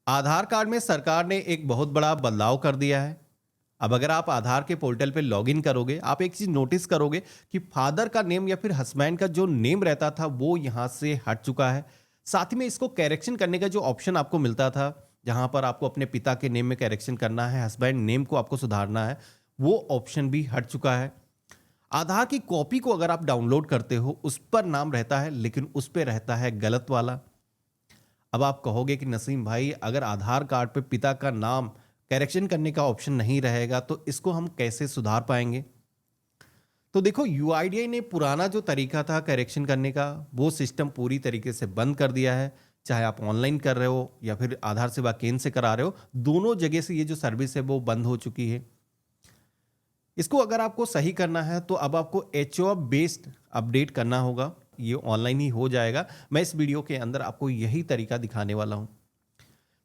आधार card में सरकार ने एक बहुत बड़ा बदलाव कर दिया है। अब अगर आप आधार के पोर्टल पे लॉगिन करोगे, आप एक चीज नोटिस करोगे कि फादर का नेम या फिर हस्बैंड का जो नेम रहता था वो यहाँ से हट चुका है। साथ ही में इसको करेक्शन करने का जो ऑप्शन आपको मिलता था, जहां पर आपको अपने पिता के नेम में करेक्शन करना है, हस्बैंड नेम को आपको सुधारना है, वो ऑप्शन भी हट चुका है। आधार की कॉपी को अगर आप डाउनलोड करते हो, उस पर नाम रहता है लेकिन उस पर रहता है गलत वाला। अब आप कहोगे कि नसीम भाई, अगर आधार कार्ड पे पिता का नाम करेक्शन करने का ऑप्शन नहीं रहेगा तो इसको हम कैसे सुधार पाएंगे? तो देखो, यूआईडीआई ने पुराना जो तरीका था करेक्शन करने का, वो सिस्टम पूरी तरीके से बंद कर दिया है। चाहे आप ऑनलाइन कर रहे हो या फिर आधार सेवा केंद्र से करा रहे हो, दोनों जगह से ये जो सर्विस है वो बंद हो चुकी है। इसको अगर आपको सही करना है तो अब आपको एचओएफ बेस्ड अपडेट करना होगा। ये ऑनलाइन ही हो जाएगा। मैं इस वीडियो के अंदर आपको यही तरीका दिखाने वाला हूं।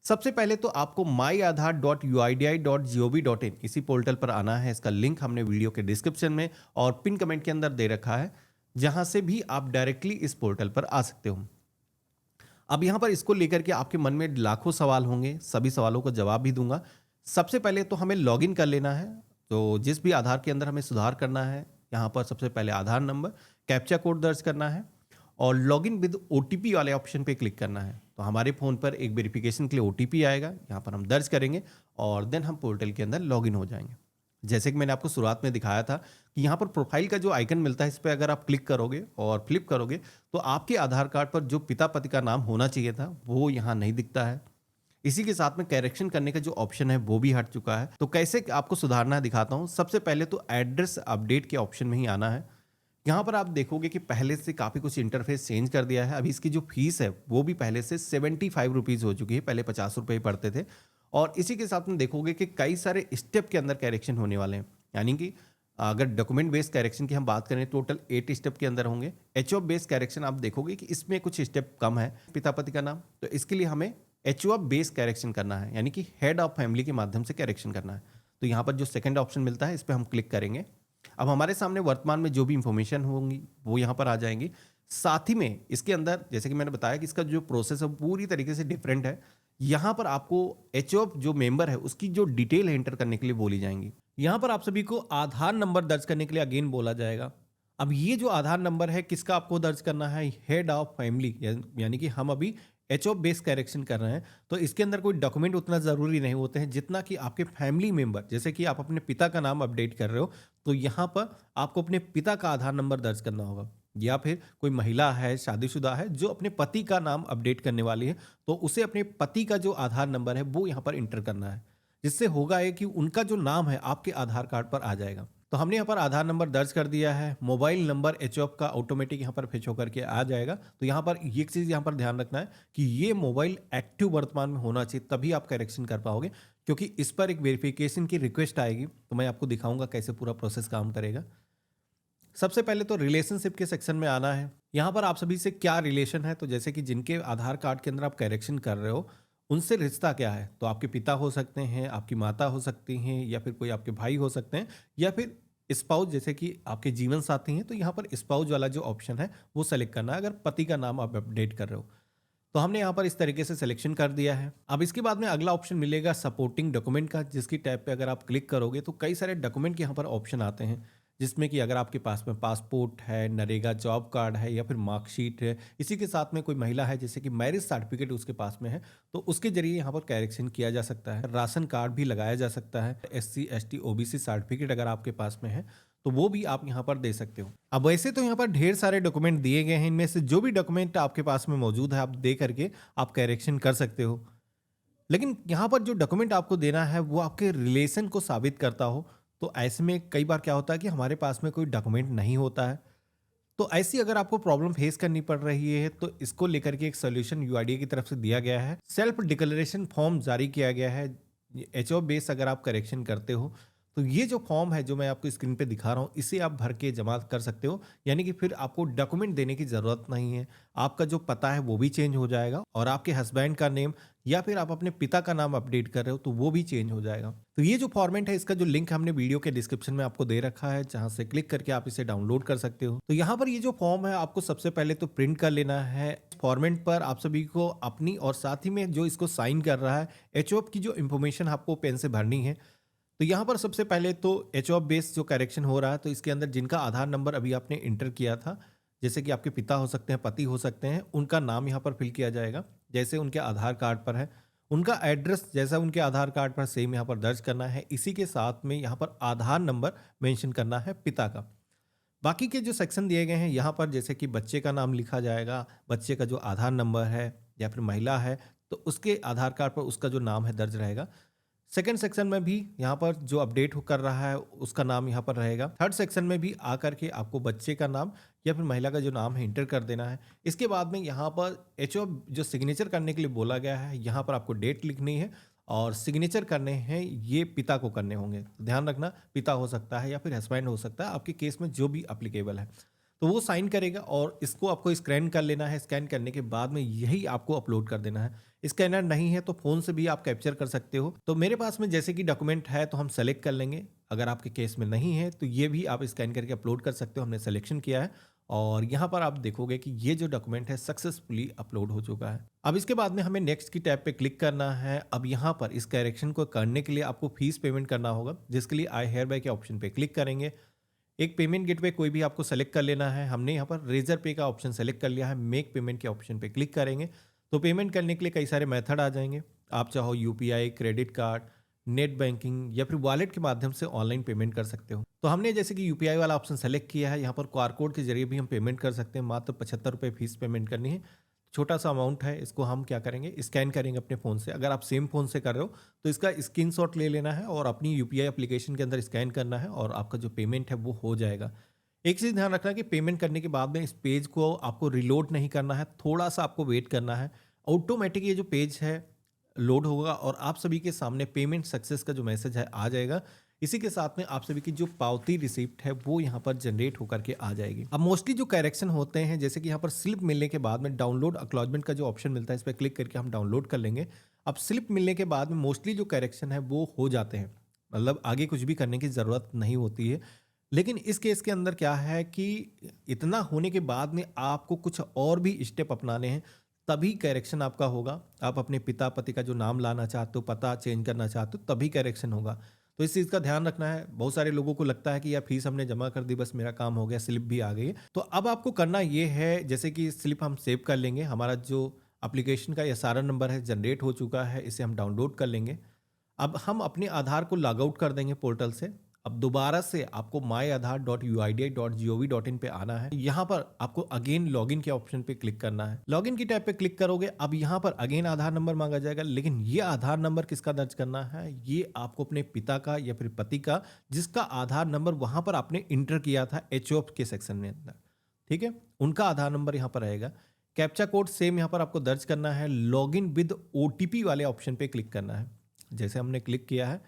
सबसे पहले तो आपको myaadhar.uidi.gov.in इसी पोर्टल पर आना है। इसका लिंक हमने वीडियो के डिस्क्रिप्शन में और पिन कमेंट के अंदर दे रखा है, जहां से भी आप डायरेक्टली इस पोर्टल पर आ सकते हो। अब यहां पर इसको लेकर के आपके मन में लाखों सवाल होंगे, सभी सवालों का जवाब भी दूंगा। सबसे पहले तो हमें लॉगिन कर लेना है। तो जिस भी आधार के अंदर हमें सुधार करना है, यहाँ पर सबसे पहले आधार नंबर, कैप्चा कोड दर्ज करना है और लॉगिन विद ओटीपी वाले ऑप्शन पे क्लिक करना है। तो हमारे फ़ोन पर एक वेरिफिकेशन के लिए ओटीपी आएगा, यहाँ पर हम दर्ज करेंगे और देन हम पोर्टल के अंदर लॉगिन हो जाएंगे। जैसे कि मैंने आपको शुरुआत में दिखाया था कि यहाँ पर प्रोफाइल का जो आइकन मिलता है, इस पर अगर आप क्लिक करोगे और फ्लिप करोगे तो आपके आधार कार्ड पर जो पिता पति का नाम होना चाहिए था वो यहाँ नहीं दिखता है। इसी के साथ में करेक्शन करने का जो ऑप्शन है वो भी हट चुका है। तो कैसे आपको सुधारना है दिखाता हूँ। सबसे पहले तो एड्रेस अपडेट के ऑप्शन में ही आना है। यहाँ पर आप देखोगे कि पहले से काफ़ी कुछ इंटरफेस चेंज कर दिया है। अभी इसकी जो फीस है वो भी पहले से 75 रुपीज़ हो चुकी है, पहले 50 रुपये पड़ते थे। और इसी के साथ में देखोगे कि कई सारे स्टेप के अंदर करेक्शन होने वाले हैं। यानी कि अगर डॉक्यूमेंट बेस्ड करेक्शन की हम बात करें, टोटल 8 स्टेप के अंदर होंगे। एचओएफ बेस्ड करेक्शन आप देखोगे कि इसमें कुछ स्टेप कम है, पिता पति का नाम। तो इसके लिए हमें एचओएफ बेस्ड करेक्शन करना है, यानी कि हेड ऑफ फैमिली के माध्यम से करेक्शन करना है। तो यहाँ पर जो सेकंड ऑप्शन मिलता है, इस पर हम क्लिक करेंगे। अब हमारे सामने वर्तमान में जो भी इंफॉर्मेशन होंगी वो यहाँ पर आ जाएंगी। साथ ही में इसके अंदर, जैसे कि मैंने बताया कि इसका जो प्रोसेस है वो पूरी तरीके से डिफरेंट है। यहाँ पर आपको एचओएफ जो मेंबर है उसकी जो डिटेल है एंटर करने के लिए बोली जाएंगी। यहाँ पर आप सभी को आधार नंबर दर्ज करने के लिए अगेन बोला जाएगा। अब ये जो आधार नंबर है किसका आपको दर्ज करना है? हेड ऑफ फैमिली, यानी कि हम अभी एचओएफ बेस करेक्शन कर रहे हैं। तो इसके अंदर कोई डॉक्यूमेंट उतना ज़रूरी नहीं होते हैं जितना कि आपके फैमिली मेंबर, जैसे कि आप अपने पिता का नाम अपडेट कर रहे हो तो यहाँ पर आपको अपने पिता का आधार नंबर दर्ज करना होगा। या फिर कोई महिला है, शादीशुदा है, जो अपने पति का नाम अपडेट करने वाली है, तो उसे अपने पति का जो आधार नंबर है वो यहाँ पर इंटर करना है। जिससे होगा ये कि उनका जो नाम है आपके आधार कार्ड पर आ जाएगा। तो हमने यहाँ पर आधार नंबर दर्ज कर दिया है। मोबाइल नंबर एचओएफ का ऑटोमेटिक यहाँ पर फेच होकर के आ जाएगा। तो यहाँ पर एक चीज़ यहाँ पर ध्यान रखना है कि ये मोबाइल एक्टिव वर्तमान में होना चाहिए, तभी आप करेक्शन कर पाओगे। क्योंकि इस पर एक वेरिफिकेशन की रिक्वेस्ट आएगी, तो मैं आपको दिखाऊंगा कैसे पूरा प्रोसेस काम करेगा। सबसे पहले तो रिलेशनशिप के सेक्शन में आना है। यहाँ पर आप सभी से क्या रिलेशन है, तो जैसे कि जिनके आधार कार्ड के अंदर आप करेक्शन कर रहे हो उनसे रिश्ता क्या है। तो आपके पिता हो सकते हैं, आपकी माता हो सकती हैं, या फिर कोई आपके भाई हो सकते हैं, या फिर स्पाउस, जैसे कि आपके जीवन साथी हैं। तो यहाँ पर स्पाउस वाला जो ऑप्शन है वो सेलेक्ट करना है अगर पति का नाम आप अपडेट कर रहे हो। तो हमने यहाँ पर इस तरीके से सिलेक्शन कर दिया है। अब इसके बाद में अगला ऑप्शन मिलेगा सपोर्टिंग डॉक्यूमेंट का, जिसकी टैब पे अगर आप क्लिक करोगे तो कई सारे डॉक्यूमेंट के यहाँ पर ऑप्शन आते हैं। जिसमें कि अगर आपके पास में पासपोर्ट है, नरेगा जॉब कार्ड है, या फिर मार्कशीट है, इसी के साथ में कोई महिला है जैसे कि मैरिज सर्टिफिकेट उसके पास में है, तो उसके जरिए यहाँ पर करेक्शन किया जा सकता है। राशन कार्ड भी लगाया जा सकता है। SC ST OBC सर्टिफिकेट अगर आपके पास में है तो वो भी आप यहाँ पर दे सकते हो। अब वैसे तो यहाँ पर ढेर सारे डॉक्यूमेंट दिए गए हैं, इनमें से जो भी डॉक्यूमेंट आपके पास में मौजूद है आप दे करके आप करेक्शन कर सकते हो। लेकिन यहाँ पर जो डॉक्यूमेंट आपको देना है वो आपके रिलेशन को साबित करता हो। तो ऐसे में कई बार क्या होता है कि हमारे पास में कोई डॉक्यूमेंट नहीं होता है। तो ऐसी अगर आपको प्रॉब्लम फेस करनी पड़ रही है तो इसको लेकर के एक सोल्यूशन यूआईडीआई की तरफ से दिया गया है। सेल्फ डिक्लेरेशन फॉर्म जारी किया गया है। एचओ बेस अगर आप करेक्शन करते हो तो ये जो फॉर्म है जो मैं आपको स्क्रीन पे दिखा रहा हूँ, इसे आप भर के जमा कर सकते हो। यानी कि फिर आपको डॉक्यूमेंट देने की ज़रूरत नहीं है। आपका जो पता है वो भी चेंज हो जाएगा और आपके हस्बैंड का नेम या फिर आप अपने पिता का नाम अपडेट कर रहे हो तो वो भी चेंज हो जाएगा। तो ये जो फॉर्मेट है इसका जो लिंक हमने वीडियो के डिस्क्रिप्शन में आपको दे रखा है, जहाँ से क्लिक करके आप इसे डाउनलोड कर सकते हो। तो यहाँ पर ये जो फॉर्म है आपको सबसे पहले तो प्रिंट कर लेना है। फॉर्मेट पर आप सभी को अपनी और साथ ही में जो इसको साइन कर रहा है एचओएफ की जो इन्फॉर्मेशन आपको पेन से भरनी है। तो यहाँ पर सबसे पहले तो एचओएफ बेस जो करेक्शन हो रहा है, तो इसके अंदर जिनका आधार नंबर अभी आपने इंटर किया था, जैसे कि आपके पिता हो सकते हैं, पति हो सकते हैं, उनका नाम यहाँ पर फिल किया जाएगा जैसे उनके आधार कार्ड पर है। उनका एड्रेस जैसा उनके आधार कार्ड पर सेम यहाँ पर दर्ज करना है। इसी के साथ में यहाँ पर आधार नंबर मेंशन करना है पिता का। बाकी के जो सेक्शन दिए गए हैं यहाँ पर जैसे कि बच्चे का नाम लिखा जाएगा, बच्चे का जो आधार नंबर है, या फिर महिला है तो उसके आधार कार्ड पर उसका जो नाम है दर्ज रहेगा। सेकंड सेक्शन में भी यहाँ पर जो अपडेट कर रहा है उसका नाम यहाँ पर रहेगा। थर्ड सेक्शन में भी आकर के आपको बच्चे का नाम या फिर महिला का जो नाम है इंटर कर देना है। इसके बाद में यहाँ पर एचओ जो सिग्नेचर करने के लिए बोला गया है, यहाँ पर आपको डेट लिखनी है और सिग्नेचर करने हैं, ये पिता को करने होंगे। तो ध्यान रखना, पिता हो सकता है या फिर हस्बैंड हो सकता है, आपके केस में जो भी अप्लीकेबल है। तो वो साइन करेगा और इसको आपको स्कैन कर लेना है। स्कैन करने के बाद में यही आपको अपलोड कर देना है। स्कैनर नहीं है तो फ़ोन से भी आप कैप्चर कर सकते हो। तो मेरे पास में जैसे कि डॉक्यूमेंट है तो हम सेलेक्ट कर लेंगे। अगर आपके केस में नहीं है तो ये भी आप स्कैन करके अपलोड कर सकते हो। हमने सिलेक्शन किया है और यहाँ पर आप देखोगे कि ये जो डॉक्यूमेंट है सक्सेसफुली अपलोड हो चुका है। अब इसके बाद में हमें नेक्स्ट की टैब पे क्लिक करना है। अब यहाँ पर इस करेक्शन को करने के लिए आपको फीस पेमेंट करना होगा, जिसके लिए आई हेयर बाय के ऑप्शन पे क्लिक करेंगे। एक पेमेंट गेटवे कोई भी आपको सेलेक्ट कर लेना है। हमने यहाँ पर रेजर पे का ऑप्शन सेलेक्ट कर लिया है। मेक पेमेंट के ऑप्शन पे क्लिक करेंगे तो पेमेंट करने के लिए कई सारे मेथड आ जाएंगे। आप चाहो UPI, credit card, net banking या फिर वॉलेट के माध्यम से ऑनलाइन पेमेंट कर सकते हो। तो हमने जैसे कि यूपीआई वाला ऑप्शन सेलेक्ट किया है। यहाँ पर क्यूआर कोड के जरिए भी हम पेमेंट कर सकते हैं। मात्र 75 रुपये फीस पेमेंट करनी है। छोटा सा अमाउंट है, इसको हम क्या करेंगे, स्कैन करेंगे अपने फ़ोन से। अगर आप सेम फ़ोन से कर रहे हो तो इसका स्क्रीनशॉट ले लेना है और अपनी यूपीआई एप्लीकेशन के अंदर स्कैन करना है और आपका जो पेमेंट है वो हो जाएगा। एक चीज़ ध्यान रखना कि पेमेंट करने के बाद में इस पेज को आपको रिलोड नहीं करना है, थोड़ा सा आपको वेट करना है। ऑटोमेटिक ये जो पेज है लोड होगा और आप सभी के सामने पेमेंट सक्सेस का जो मैसेज है आ जाएगा। इसी के साथ में आप सभी की जो पावती रिसिप्ट है वो यहाँ पर जनरेट होकर के आ जाएगी। अब मोस्टली जो करेक्शन होते हैं, जैसे कि यहाँ पर स्लिप मिलने के बाद में डाउनलोड एक्नॉलेजमेंट का जो ऑप्शन मिलता है, इस पर क्लिक करके हम डाउनलोड कर लेंगे। अब स्लिप मिलने के बाद में मोस्टली जो करेक्शन है वो हो जाते हैं, मतलब आगे कुछ भी करने की ज़रूरत नहीं होती है। लेकिन इस केस के अंदर क्या है कि इतना होने के बाद में आपको कुछ और भी स्टेप अपनाने हैं, तभी करेक्शन आपका होगा। आप अपने पिता पति का जो नाम लाना चाहते हो, पता चेंज करना चाहते हो, तभी करेक्शन होगा। तो इस चीज़ का ध्यान रखना है। बहुत सारे लोगों को लगता है कि यार फीस हमने जमा कर दी, बस मेरा काम हो गया, स्लिप भी आ गई है। तो अब आपको करना ये है, जैसे कि स्लिप हम सेव कर लेंगे। हमारा जो एप्लीकेशन का एसआरएन नंबर है जनरेट हो चुका है, इसे हम डाउनलोड कर लेंगे। अब हम अपने आधार को लॉग आउट कर देंगे पोर्टल से। अब दोबारा से आपको myaadhar.uidi.gov.in पे आना है। यहाँ पर आपको अगेन लॉगिन के ऑप्शन पे क्लिक करना है। लॉगिन की टैब पे क्लिक करोगे, अब यहाँ पर अगेन आधार नंबर मांगा जाएगा, लेकिन ये आधार नंबर किसका दर्ज करना है, ये आपको अपने पिता का या फिर पति का, जिसका आधार नंबर वहां पर आपने इंटर किया था एचओएफ के सेक्शन में अंदर, ठीक है, उनका आधार नंबर यहाँ पर रहेगा। कैप्चा कोड सेम यहाँ पर आपको दर्ज करना है। लॉगिन विद ओटीपी वाले ऑप्शन पे क्लिक करना है। जैसे हमने क्लिक किया है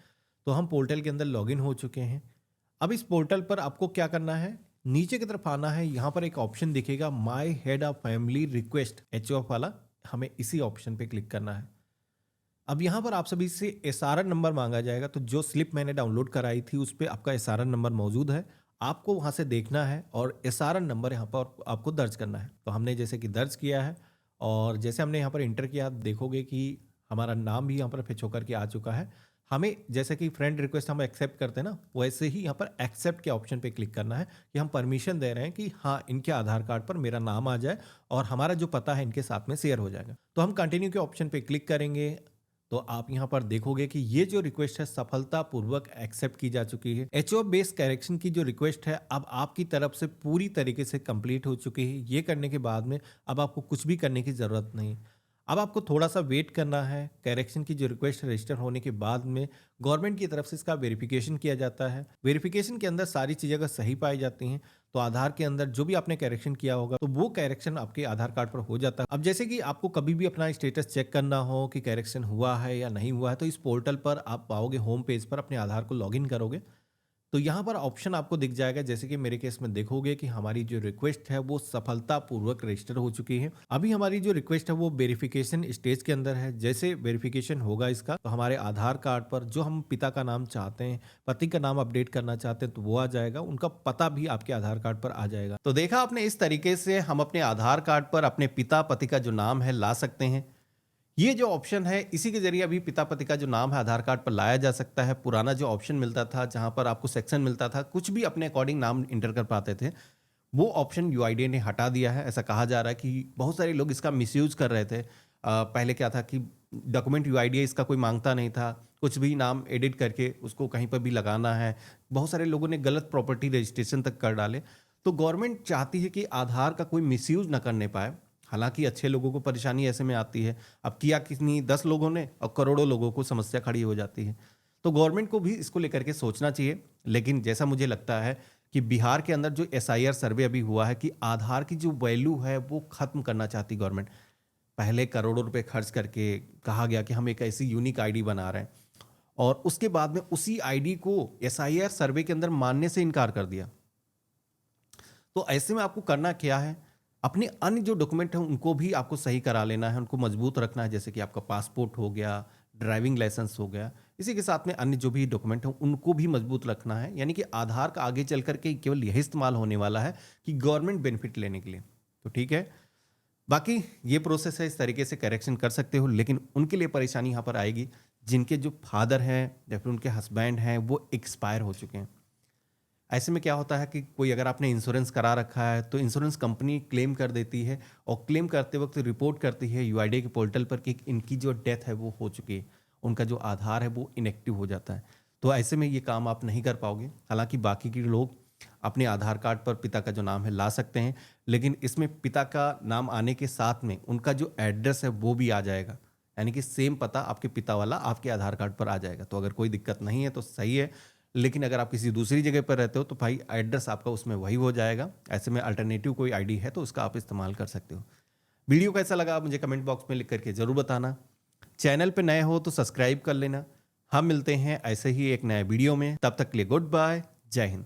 तो हम पोर्टल के अंदर लॉगिन हो चुके हैं। अब इस पोर्टल पर आपको क्या करना है, नीचे की तरफ आना है। यहाँ पर एक ऑप्शन दिखेगा my head of family request HOF वाला, हमें इसी ऑप्शन पे क्लिक करना है। अब यहाँ पर आप सभी से एसआरएन नंबर मांगा जाएगा। तो जो स्लिप मैंने डाउनलोड कराई थी उस पर आपका एसआरएन नंबर मौजूद है, आपको वहाँ से देखना है और एसआरएन नंबर यहाँ पर आपको दर्ज करना है। तो हमने जैसे कि दर्ज किया है और जैसे हमने यहाँ पर इंटर किया, देखोगे कि हमारा नाम भी यहाँ पर फिच होकर के आ चुका है। हमें जैसे कि फ्रेंड रिक्वेस्ट हम एक्सेप्ट करते हैं ना, वैसे ही यहाँ पर एक्सेप्ट के ऑप्शन पे क्लिक करना है कि हम परमिशन दे रहे हैं कि हाँ इनके आधार कार्ड पर मेरा नाम आ जाए और हमारा जो पता है इनके साथ में शेयर हो जाएगा। तो हम कंटिन्यू के ऑप्शन पे क्लिक करेंगे तो आप यहाँ पर देखोगे कि ये जो रिक्वेस्ट है सफलतापूर्वक एक्सेप्ट की जा चुकी है। एचओएफ बेस्ड करेक्शन की जो रिक्वेस्ट है अब आपकी तरफ से पूरी तरीके से कंप्लीट हो चुकी है। ये करने के बाद में अब आपको कुछ भी करने की ज़रूरत नहीं। अब आपको थोड़ा सा वेट करना है। करेक्शन की जो रिक्वेस्ट रजिस्टर होने के बाद में गवर्नमेंट की तरफ से इसका वेरिफिकेशन किया जाता है। वेरिफिकेशन के अंदर सारी चीज़ें अगर सही पाई जाती हैं तो आधार के अंदर जो भी आपने करेक्शन किया होगा तो वो करेक्शन आपके आधार कार्ड पर हो जाता है। अब जैसे कि आपको कभी भी अपना स्टेटस चेक करना हो कि करेक्शन हुआ है या नहीं हुआ है, तो इस पोर्टल पर आप पाओगे, होम पेज पर अपने आधार को लॉगिन करोगे। तो यहाँ पर ऑप्शन आपको दिख जाएगा, जैसे कि मेरे केस में देखोगे कि हमारी जो रिक्वेस्ट है वो सफलतापूर्वक रजिस्टर हो चुकी है। अभी हमारी जो रिक्वेस्ट है वो वेरिफिकेशन स्टेज के अंदर है। जैसे वेरिफिकेशन होगा इसका, तो हमारे आधार कार्ड पर जो हम पिता का नाम चाहते हैं, पति का नाम अपडेट करना चाहते हैं, तो वो आ जाएगा, उनका पता भी आपके आधार कार्ड पर आ जाएगा। तो देखा आपने, इस तरीके से हम अपने आधार कार्ड पर अपने पिता पति का जो नाम है ला सकते हैं। ये जो ऑप्शन है, इसी के जरिए अभी पिता पति का जो नाम है आधार कार्ड पर लाया जा सकता है। पुराना जो ऑप्शन मिलता था, जहां पर आपको सेक्शन मिलता था, कुछ भी अपने अकॉर्डिंग नाम इंटर कर पाते थे, वो ऑप्शन यूआईडीएआई ने हटा दिया है। ऐसा कहा जा रहा है कि बहुत सारे लोग इसका मिसयूज कर रहे थे। पहले क्या था कि डॉक्यूमेंट यूआईडीएआई इसका कोई मांगता नहीं था, कुछ भी नाम एडिट करके उसको कहीं पर भी लगाना है। बहुत सारे लोगों ने गलत प्रॉपर्टी रजिस्ट्रेशन तक कर डाले। तो गवर्नमेंट चाहती है कि आधार का कोई मिसयूज ना करने पाए। हालांकि अच्छे लोगों को परेशानी ऐसे में आती है, अब किया कितनी 10 लोगों ने और करोड़ों लोगों को समस्या खड़ी हो जाती है। तो गवर्नमेंट को भी इसको लेकर के सोचना चाहिए। लेकिन जैसा मुझे लगता है कि बिहार के अंदर जो एसआईआर सर्वे अभी हुआ है कि आधार की जो वैल्यू है वो खत्म करना चाहती गवर्नमेंट। पहले करोड़ों रुपए खर्च करके कहा गया कि हम एक ऐसी यूनिक आईडी बना रहे हैं, और उसके बाद में उसी आईडी को एसआईआर सर्वे के अंदर मानने से इनकार कर दिया। तो ऐसे में आपको करना क्या है, अपने अन्य जो डॉक्यूमेंट हैं उनको भी आपको सही करा लेना है, उनको मजबूत रखना है। जैसे कि आपका पासपोर्ट हो गया, ड्राइविंग लाइसेंस हो गया, इसी के साथ में अन्य जो भी डॉक्यूमेंट हैं उनको भी मजबूत रखना है। यानी कि आधार का आगे चल करके केवल यही इस्तेमाल होने वाला है कि गवर्नमेंट बेनिफिट लेने के लिए। तो ठीक है, बाकी ये प्रोसेस है, इस तरीके से करेक्शन कर सकते हो। लेकिन उनके लिए परेशानी यहाँ पर आएगी जिनके जो फादर हैं या फिर उनके हस्बैंड हैं वो एक्सपायर हो चुके हैं। ऐसे में क्या होता है कि कोई अगर आपने इंश्योरेंस करा रखा है तो इंश्योरेंस कंपनी क्लेम कर देती है, और क्लेम करते वक्त रिपोर्ट करती है यूआईडीएआई के पोर्टल पर कि इनकी जो डेथ है वो हो चुकी है, उनका जो आधार है वो इनएक्टिव हो जाता है। तो ऐसे में ये काम आप नहीं कर पाओगे। हालांकि बाकी के लोग अपने आधार कार्ड पर पिता का जो नाम है ला सकते हैं, लेकिन इसमें पिता का नाम आने के साथ में उनका जो एड्रेस है वो भी आ जाएगा। यानी कि सेम पता आपके पिता वाला आपके आधार कार्ड पर आ जाएगा। तो अगर कोई दिक्कत नहीं है तो सही है। लेकिन अगर आप किसी दूसरी जगह पर रहते हो तो भाई एड्रेस आपका उसमें वही हो जाएगा। ऐसे में अल्टरनेटिव कोई आईडी है तो उसका आप इस्तेमाल कर सकते हो। वीडियो कैसा लगा आप मुझे कमेंट बॉक्स में लिख करके जरूर बताना। चैनल पे नए हो तो सब्सक्राइब कर लेना। हम मिलते हैं ऐसे ही एक नए वीडियो में, तब तक के लिए गुड बाय, जय हिंद।